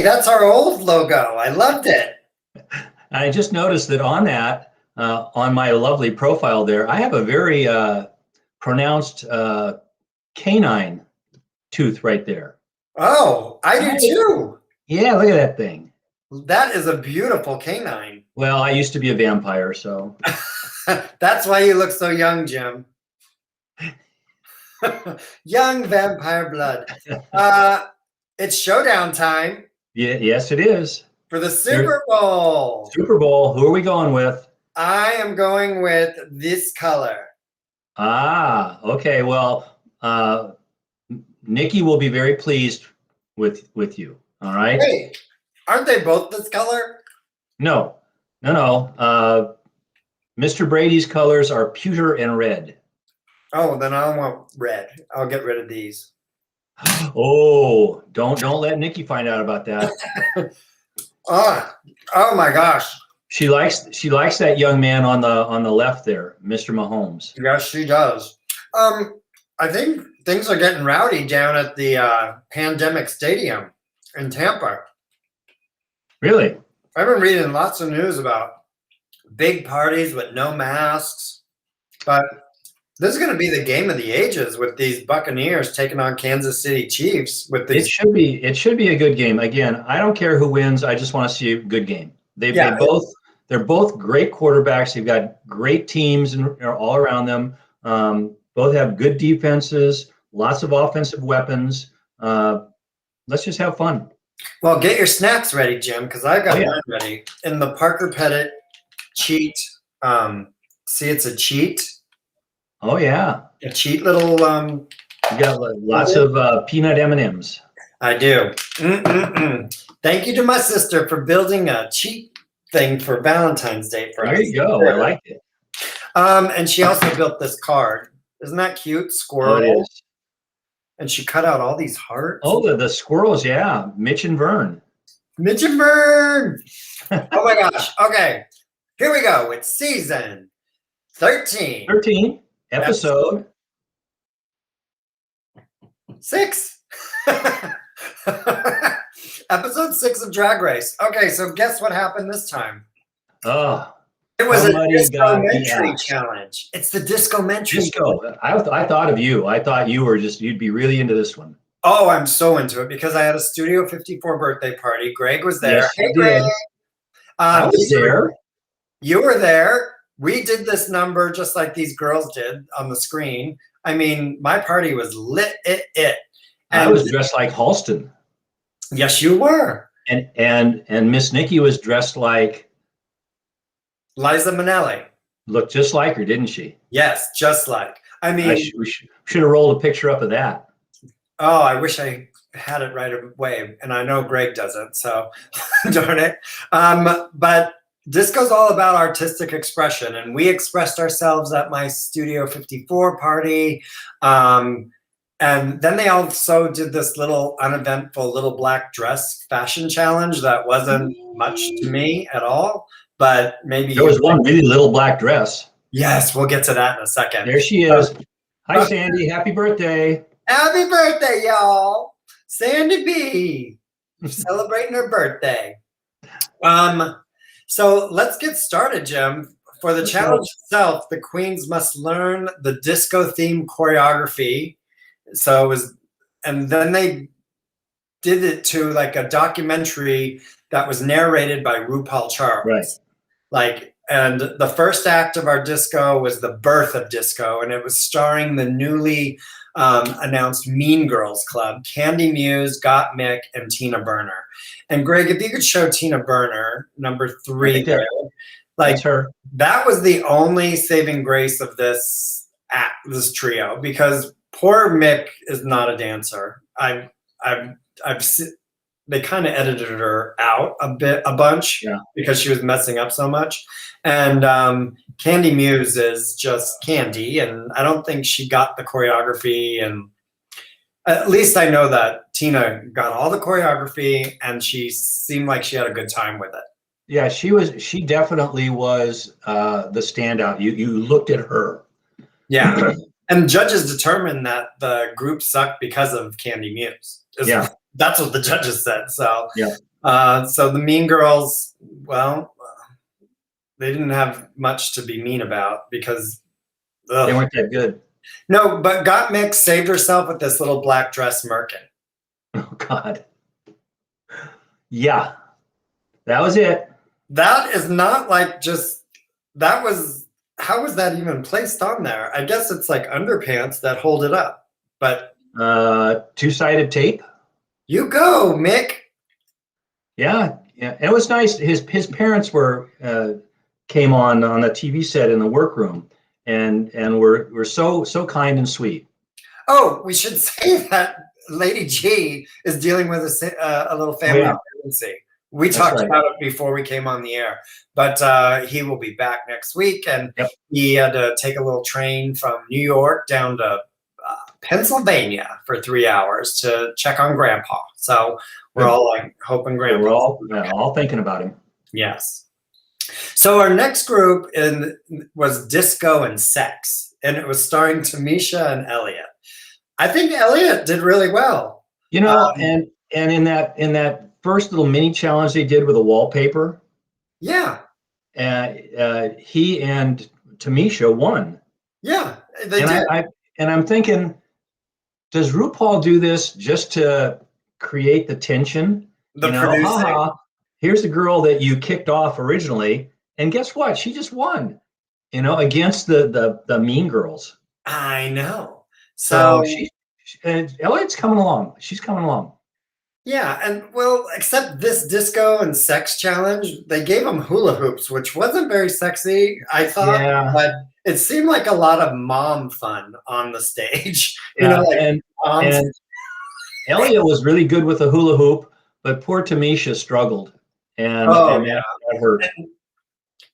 that's our old logo. I loved it. I just noticed that on that, on my lovely profile there, I have a very pronounced canine tooth right there. Oh, I do too. Yeah, look at that thing. That is a beautiful canine. Well, I used to be a vampire, so. That's why you look so young, Jim. Young vampire blood. It's showdown time. Yeah, yes, it is. For the Super Bowl. Super Bowl. Who are we going with? I am going with this color. Ah, okay. Well, Nikki will be very pleased with you. All right. Hey, aren't they both this color? No. Mr. Brady's colors are pewter and red. Oh, then I want red. I'll get rid of these. Oh, don't let Nikki find out about that. Oh my gosh. She likes that young man on the left there, Mr. Mahomes. Yes, she does. I think things are getting rowdy down at the Pandemic Stadium in Tampa. Really? I've been reading lots of news about big parties with no masks, but this is going to be the game of the ages with these Buccaneers taking on Kansas City Chiefs. With these, it should be a good game. Again, I don't care who wins. I just want to see a good game. They're both great quarterbacks. They've got great teams and all around them. Both have good defenses, lots of offensive weapons. Let's just have fun. Well, get your snacks ready, Jim, because I got mine ready. In the Parker Pettit cheat. See, it's a cheat. Oh yeah, a cheat little. You got lots of peanut M&Ms. I do. Thank you to my sister for building a cheat thing for Valentine's Day for us. There you go. I like it. And she also built this card. Isn't that cute? Squirrel. Oh, it is. And she cut out all these hearts. Oh, the squirrels, yeah. Mitch and Vern. Mitch and Vern. Oh my gosh. Okay. Here we go. It's season 13. 13, episode 6. Episode 6 of Drag Race. Okay, so guess what happened this time? Oh. It was a disco-mentary challenge. It's the disco-mentary. Disco. I thought of you. I thought you'd be really into this one. Oh, I'm so into it because I had a Studio 54 birthday party. Greg was there. Yes, hey, Greg. I was there. You were there. We did this number just like these girls did on the screen. I mean, my party was lit. And I was dressed like Halston. Yes, you were. And Miss Nikki was dressed like Liza Minnelli. Looked just like her, didn't she? Yes, just like. I mean, we should have rolled a picture up of that. Oh, I wish I had it right away, and I know Greg doesn't, so darn it. But disco's all about artistic expression, and we expressed ourselves at my Studio 54 party. And then they also did this little uneventful little black dress fashion challenge that wasn't much to me at all. But maybe there was one really little black dress. Yes, we'll get to that in a second. There she is. Hi, Sandy. Happy birthday. Happy birthday, y'all. Sandy B. Celebrating her birthday. So let's get started, Jim. For the challenge itself, the queens must learn the disco-themed choreography. So it was, and then they did it to like a documentary that was narrated by RuPaul Charles. Right. And the first act of our disco was the birth of disco, and it was starring the newly announced Mean Girls Club, Candy Muse, Got Mick, and Tina Burner. And Greg, if you could show Tina Burner, number 3 there, that's her. That was the only saving grace of this trio, because poor Mick is not a dancer. They kind of edited her out a bunch because she was messing up so much. And Candy Muse is just Candy, and I don't think she got the choreography. And at least I know that Tina got all the choreography, and she seemed like she had a good time with it. Yeah, she definitely was the standout. You looked at her. Yeah. And judges determined that the group sucked because of Candy Muse. That's what the judges said. So, So the Mean Girls, well, they didn't have much to be mean about because They weren't that good. no, but Gottmik saved herself with this little black dress merkin. Oh God. Yeah, that was it. That is not like just that was how was that even placed on there? I guess it's like underpants that hold it up. But Two-sided tape. you go, Mick. Yeah, yeah. And it was nice. His parents were came on the TV set in the workroom, and were so kind and sweet. Oh, we should say that Lady G is dealing with a little family emergency. We talked about it before we came on the air, but he will be back next week, and he had to take a little train from New York down to Pennsylvania for 3 hours to check on Grandpa. So we're all like hoping Grandpa. We're all thinking about him. Yes. So our next group was Disco and Sex, and it was starring Tamisha and Elliot. I think Elliot did really well. You know, and in that first little mini challenge they did with a wallpaper, yeah, he and Tamisha won. Yeah, they did. And I'm thinking, does RuPaul do this just to create the tension? Producing. Here's the girl that you kicked off originally, and guess what? She just won. Against the mean girls. I know. So and Elliot's coming along. She's coming along. Yeah, and well, except this disco and sex challenge, they gave them hula hoops, which wasn't very sexy, I thought, but it seemed like a lot of mom fun on the stage. Yeah, and Elliot was really good with the hula hoop, but poor Tamisha struggled, and that hurt.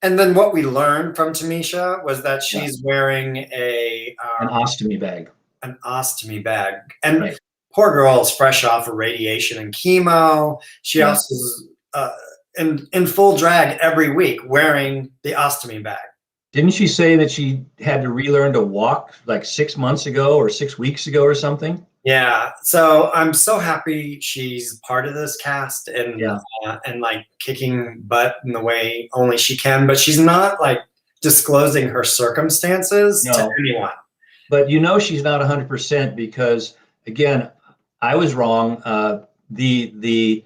And then what we learned from Tamisha was that she's wearing an ostomy bag. An ostomy bag. And poor girl is fresh off of radiation and chemo. She also is in full drag every week wearing the ostomy bag. Didn't she say that she had to relearn to walk like 6 months ago or 6 weeks ago or something? Yeah. So I'm so happy she's part of this cast and like kicking butt in the way only she can, but she's not like disclosing her circumstances to anyone. But she's not 100% because, again, I was wrong. The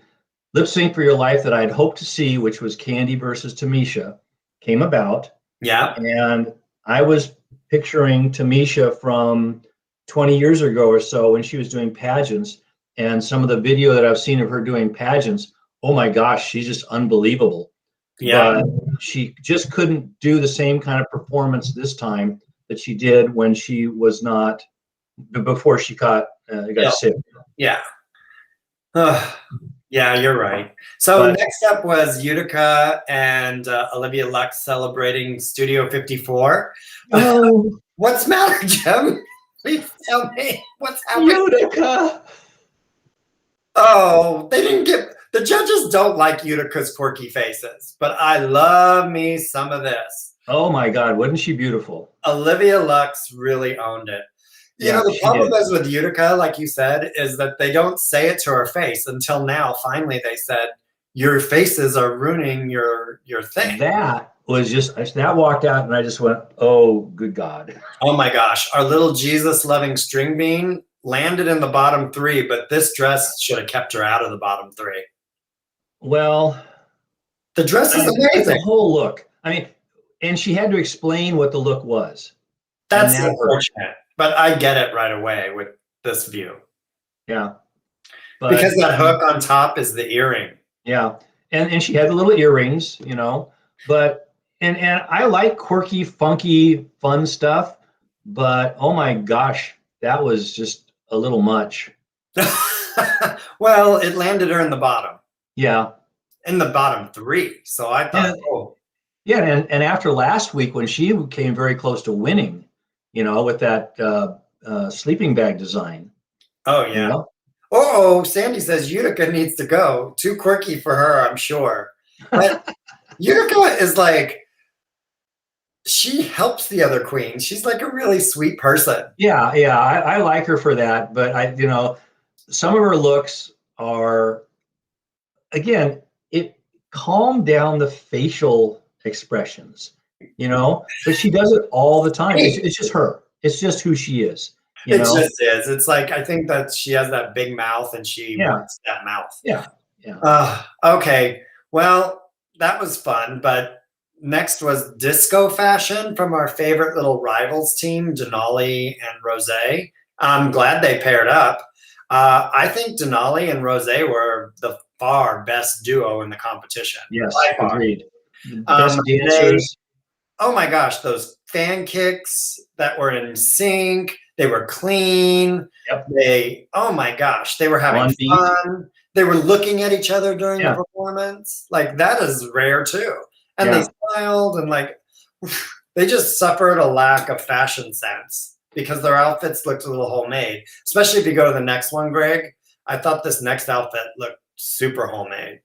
lip sync for your life that I'd hoped to see, which was Candy versus Tamisha, came about. Yeah. And I was picturing Tamisha from 20 years ago or so when she was doing pageants, and some of the video that I've seen of her doing pageants, oh my gosh, she's just unbelievable. Yeah. But she just couldn't do the same kind of performance this time that she did when she was not, before she got sick. Yeah. Yeah, you're right. So next up was Utica and Olivia Lux celebrating Studio 54. Oh. What's the matter, Jim? Please tell me what's happening. Utica. Oh, the judges don't like Utica's quirky faces, but I love me some of this. Oh my God, wasn't she beautiful? Olivia Lux really owned it. The problem is with Utica, like you said, is that they don't say it to her face until now. Finally, they said, your faces are ruining your thing. That was that walked out and I just went, oh, good God. Oh my gosh. Our little Jesus-loving string bean landed in the bottom 3, but this dress should have kept her out of the bottom 3. Well, the dress is amazing. The whole look. I mean, and she had to explain what the look was. That's unfortunate, but I get it right away with this view. Yeah. Because that hook on top is the earring. Yeah. And she had the little earrings, but and I like quirky, funky, fun stuff, but oh my gosh, that was just a little much. Well, it landed her in the bottom. Yeah. In the bottom 3. So I thought, Yeah, and after last week when she came very close to winning, with that sleeping bag design. Oh, yeah. Oh, Sandy says Utica needs to go. Too quirky for her, I'm sure. But Utica is like, she helps the other queen. She's like a really sweet person. Yeah, I like her for that. But some of her looks are, again, calm down the facial expressions, but she does it all the time. It's just her. It's just who she is. It just is. It's like, I think that she has that big mouth and she works that mouth. Yeah. Yeah. Okay. Well, that was fun. But next was disco fashion from our favorite little rivals team, Denali and Rose. I'm glad they paired up. I think Denali and Rose were the far best duo in the competition. Yes, agreed. Best dancers. Oh my gosh, those fan kicks that were in sync. They were clean. Yep. Oh my gosh, they were having fun. They were looking at each other during the performance. Like, that is rare too. And they smiled and they just suffered a lack of fashion sense because their outfits looked a little homemade. Especially if you go to the next one, Greg. I thought this next outfit looked super homemade.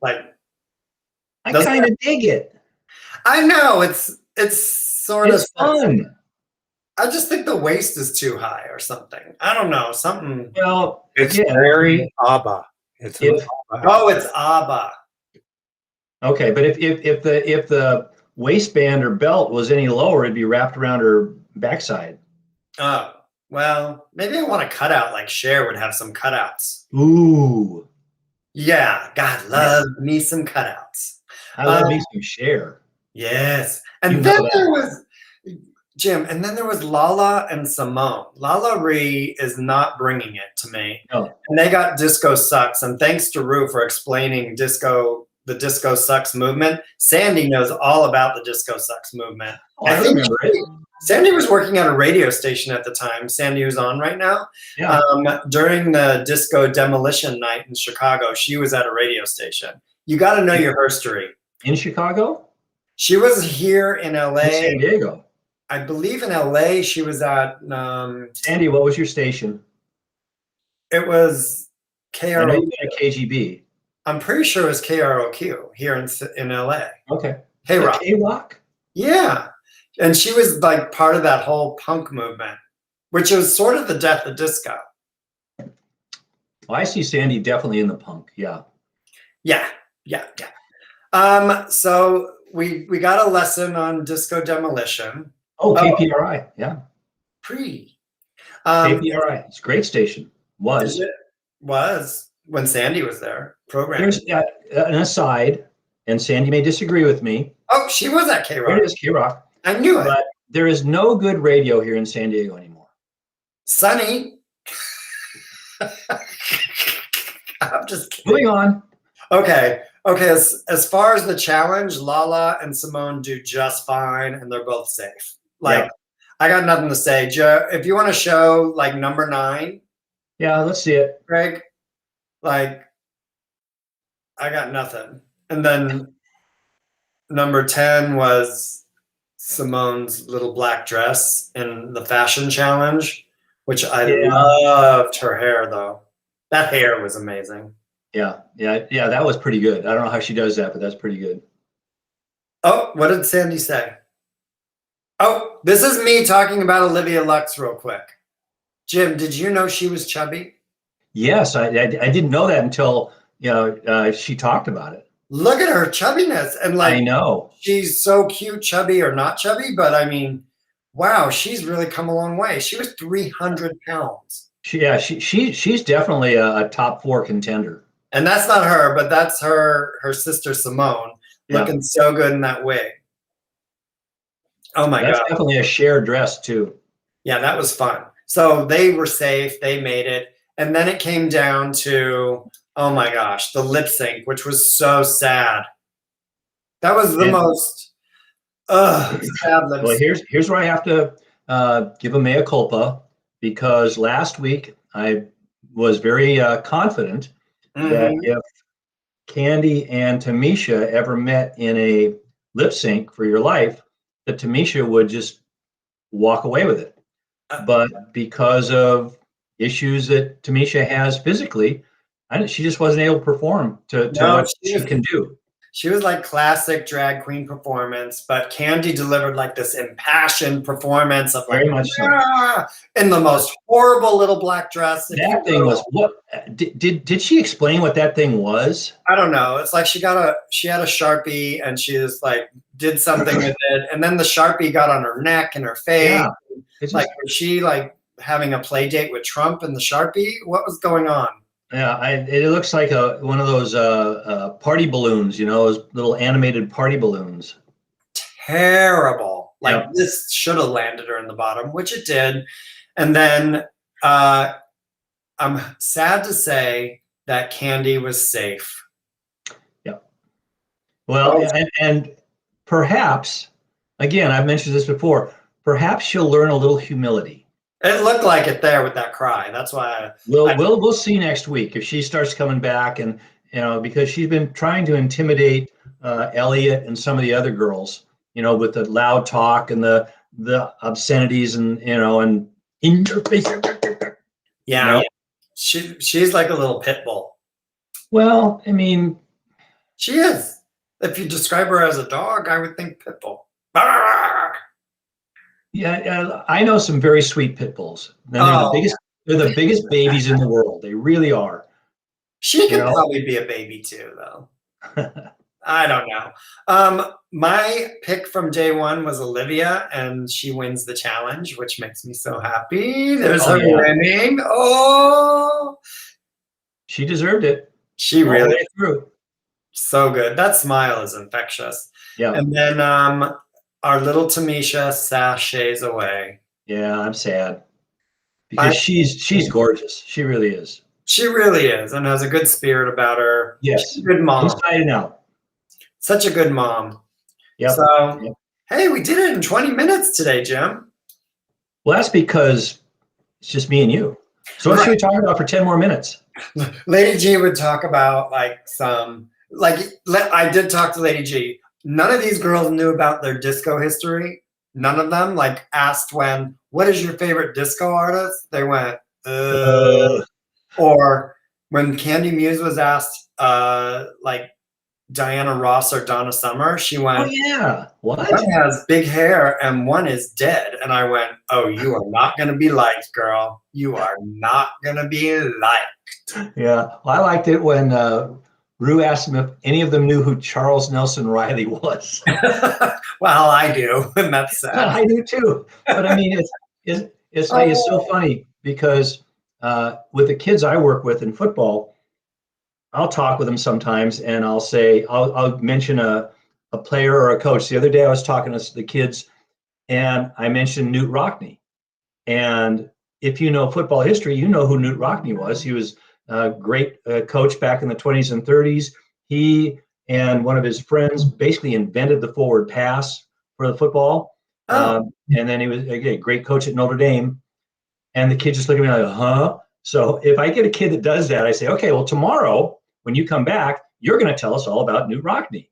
I kind of dig it. I know it's sort of fun. I just think the waist is too high or something. I don't know, something. Well, it's very ABBA. It's ABBA. Okay, but if the waistband or belt was any lower, it'd be wrapped around her backside. Oh, well, maybe I want a cutout like Cher would have some cutouts. Ooh. Yeah, God, love me some cutouts. I love me some Cher. Yes. And then there was Jim, and then there was Lala and Simone. Lala Ree is not bringing it to me. No. And they got Disco Sucks. And thanks to Ru for explaining the Disco Sucks movement. Sandy knows all about the Disco Sucks movement. Oh, I remember it. Sandy was working at a radio station at the time. Sandy, who's on right now. Yeah. During the Disco Demolition Night in Chicago, she was at a radio station. You got to know your history. In Chicago? She was here in LA. In San Diego. I believe in LA she was at Sandy, what was your station? It was KROQ. I know you had a KGB. I'm pretty sure it was KROQ here in LA. Okay. K-Rock. K-Rock? Yeah. And she was like part of that whole punk movement, which was sort of the death of disco. Well, I see Sandy definitely in the punk. Yeah. Yeah. So we got a lesson on Disco Demolition. Oh, KPRI, yeah. KPRI, it's a great station. Was when Sandy was there. Program. Here's an aside, and Sandy may disagree with me. Oh, she was at K-Rock. There it is, K-Rock. I knew it. But there is no good radio here in San Diego anymore. Sunny. I'm just kidding. Moving on. Okay. As far as the challenge, Lala and Simone do just fine, and they're both safe. I got nothing to say. Joe, if you want to show number 9. Yeah, let's see it. Greg, I got nothing. And then number 10 was Simone's little black dress in the fashion challenge, which I loved her hair though. That hair was amazing. Yeah, that was pretty good. I don't know how she does that, but that's pretty good. Oh, what did Sandy say? Oh, this is me talking about Olivia Lux real quick. Jim, did you know she was chubby? Yes, I didn't know that until she talked about it. Look at her chubbiness, and I know she's so cute, chubby or not chubby, but I mean, wow, she's really come a long way. She was 300 pounds. She's definitely a top 4 contender. And that's not her, but that's her sister Simone, looking so good in that wig. Oh my God. That's definitely a shared dress too. Yeah, that was fun. So they were safe, they made it. And then it came down to, oh my gosh, the lip sync, which was so sad. That was the most sad lip sync. Well, here's where I have to give a mea culpa, because last week I was very confident that if Candy and Tamisha ever met in a lip sync for your life, that Tamisha would just walk away with it. But because of issues that Tamisha has physically, she just wasn't able to perform to what she can do. She was like classic drag queen performance, but Candy delivered like this impassioned performance of like, Very much so. "Ah," in the most horrible little black dress. That thing was what? Did she explain what that thing was? I don't know. It's like she had a Sharpie and she just like did something with it, and then the Sharpie got on her neck and her face. Yeah. It's Like, just, was she like having a play date with Trump and the Sharpie? What was going on? yeah, it looks like one of those party balloons, those little animated party balloons. Terrible. Like Yep. this should have landed her in the bottom, which it did. And then I'm sad to say that Candy was safe. Yep. Well, Oh. and perhaps, again, I've mentioned this before, perhaps she'll learn a little humility. It looked like it there with that cry. That's why We'll see next week if she starts coming back, and because she's been trying to intimidate Elliot and some of the other girls, with the loud talk and the obscenities and and in your face. yeah. She's like a little pit bull. Well, I mean, She is. If you describe her as a dog, I would think pit bull. yeah, I know some very sweet pit bulls. And Oh. they're the biggest babies in the world. They really are. She could probably be a baby too, though. I don't know. My pick from day one was Olivia, and she wins the challenge, which makes me so happy. There's her winning. Oh, she deserved it. She all really the way through. So good. That smile is infectious. Yeah. And then our little Tamisha sashays away. Yeah, I'm sad because she's gorgeous. She really is. She really is, and has a good spirit about her. Yes. She's a good mom. Inside and out. Such a good mom. Yep. So, hey, we did it in 20 minutes today, Jim. Well, that's because it's just me and you. So what should we talk about for 10 more minutes? Lady G would talk about I did talk to Lady G. None of these girls knew about their disco history. None of them asked what is your favorite disco artist? They went, Or when Candy Muse was asked, Diana Ross or Donna Summer, she went, oh yeah, what? One has big hair and one is dead. And I went, oh, you are not going to be liked, girl. You are not going to be liked. Yeah, well, I liked it when Rue asked him if any of them knew who Charles Nelson Riley was. Well, I do, and that's sad. I do too. But I mean, it's so funny because with the kids I work with in football, I'll talk with them sometimes, and I'll mention a player or a coach. The other day I was talking to the kids, and I mentioned Newt Rockne. And if you know football history, you know who Newt Rockne was. He was a great coach back in the 20s and 30s. He and one of his friends basically invented the forward pass for the football. And then he was a great coach at Notre Dame. And the kids just look at me like, huh? So if I get a kid that does that, I say, okay, well, tomorrow when you come back, you're going to tell us all about Newt Rockne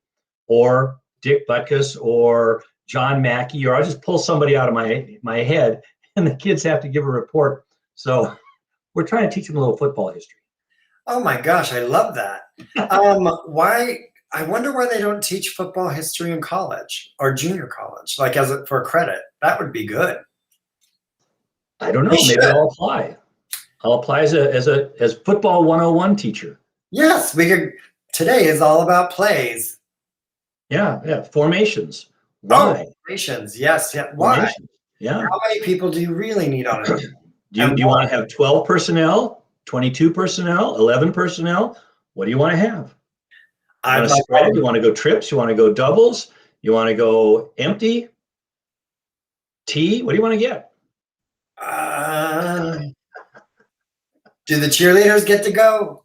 or Dick Butkus or John Mackey, or I'll just pull somebody out of my head, and the kids have to give a report. So we're trying to teach them a little football history. Oh my gosh, I love that. I wonder why they don't teach football history in college or junior college, for credit. That would be good. I don't know. Maybe I'll apply. I'll apply as football 101 teacher. Yes, we could. Today is all about plays. Yeah. Formations. Why? Formations. Yes. Yeah. Why? Formations. Yeah. How many people do you really need on it? Do you want to have 12 personnel, 22 personnel, 11 personnel? What do you want to have? You want to spread? You want to go trips? You want to go doubles? You want to go empty? T? What do you want to get? Do the cheerleaders get to go?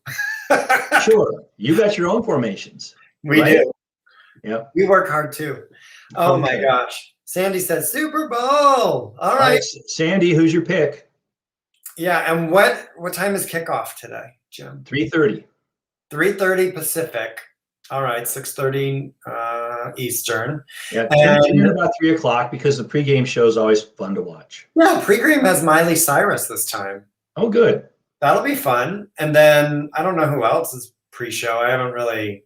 Sure. You got your own formations. We do. Yeah. We work hard too. Oh my gosh. Sandy says Super Bowl. All right. Sandy, who's your pick? Yeah. And what time is kickoff today, Jim? 3:30. 3:30 Pacific. All right. 6:30 Eastern. Yeah. Tune in about 3 o'clock because the pregame show is always fun to watch. Yeah. Pregame has Miley Cyrus this time. Oh, good. That'll be fun. And then I don't know who else is pre-show. I haven't really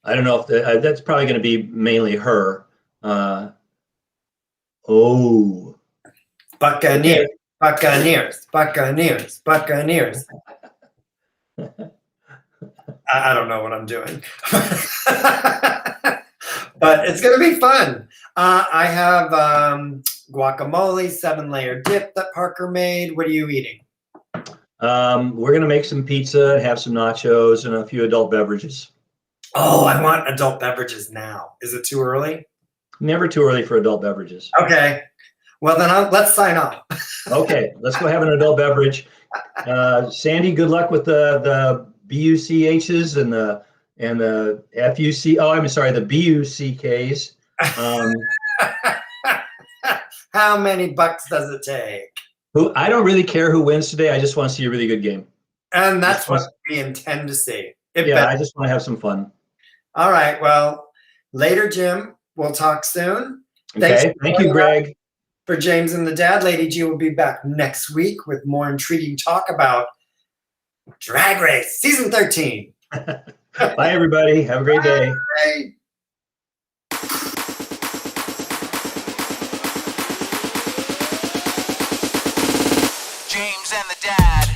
I don't know if that's probably going to be mainly her. Oh, Buccaneers, Buccaneers, Buccaneers, Buccaneers. I don't know what I'm doing. But it's going to be fun. I have guacamole, 7-layer dip that Parker made. What are you eating? we're going to make some pizza and have some nachos and a few adult beverages. Oh, I want adult beverages now. Is it too early? Never too early for adult beverages. Okay. Well, then let's sign off. Okay, let's go have an adult beverage. Sandy, good luck with the BUCHs and the FUC. Oh, I'm sorry, the BUCKs. How many bucks does it take? I don't really care who wins today. I just want to see a really good game. And that's what we intend to see. I just want to have some fun. All right. Well, later, Jim. We'll talk soon. Okay. Thank you, Greg. For James and the Dad, Lady G will be back next week with more intriguing talk about Drag Race Season 13. Bye, everybody. Have a great day. Bye. James and the Dad.